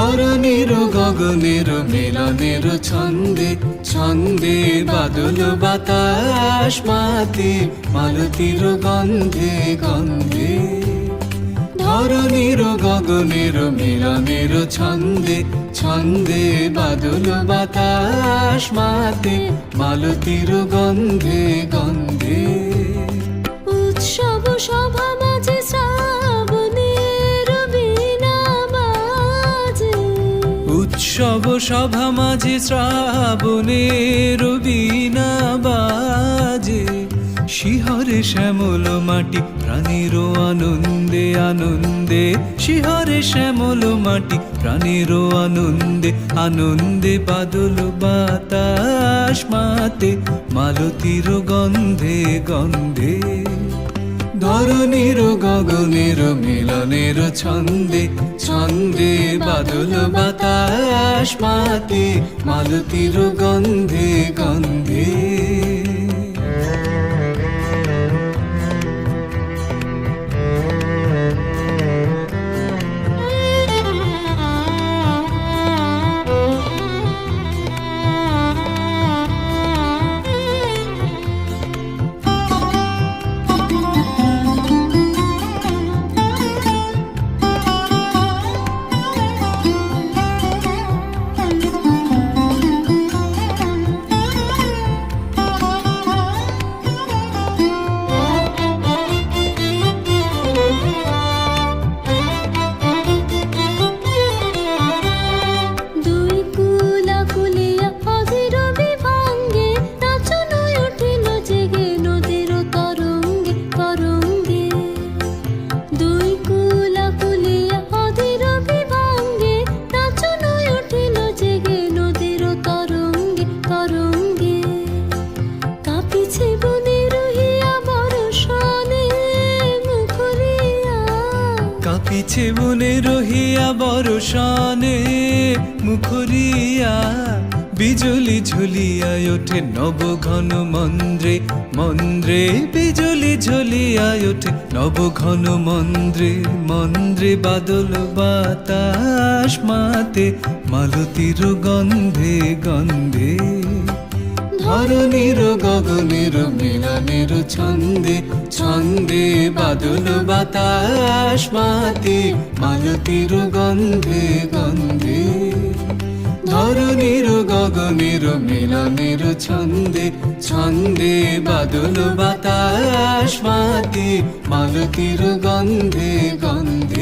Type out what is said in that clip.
ধরণীর গগনের মিলনের ছন্দে ছন্দে বাদল বাতাস মাতে মালতীর গন্ধে গন্ধে। ধরণীর গগনের মিলনের ছন্দে ছন্দে বাদল বাতাস মাতে মালতীর গন্ধে গন্ধে। উৎসব সভা মাঝে শ্রাবণের বীণা বাজে, উৎসব সভা মাঝে শ্রাবণের বীণা বাজে। শিহরে শ্যামল মাটি প্রাণের আনন্দে আনন্দে, শিহরে শ্যামল মাটি প্রাণের আনন্দে আনন্দে। বাদল বাতাস মাতে মালতীর গন্ধে গন্ধে। ধরণীর গগনের মিলনের ছন্দে ছন্দে বাদল বাতাস মাতে মালতীর গন্ধে গন্ধে। কাঁপিছে বনে রহিয়া বর্ষণে মুখরিয়া। বিজলি ঝুলিয়া ওঠে নব ঘন মন্দ্রে মন্দ্রে, বিজলি ঝুলিয়া ওঠে নব ঘন মন্দ্রে মন্দ্রে। বাদল বাতাস মাতে মালতীর গন্ধে গন্ধে। ধরণীর গগনের মিলনের ছন্দে ছন্দে বাদল বাতাস মাতে মালতীর গন্ধে গন্ধে। ধরণীর গগনের মিলনের ছন্দে ছন্দে বাদল বাতাস মাতে মালতীর গন্ধে গন্ধে।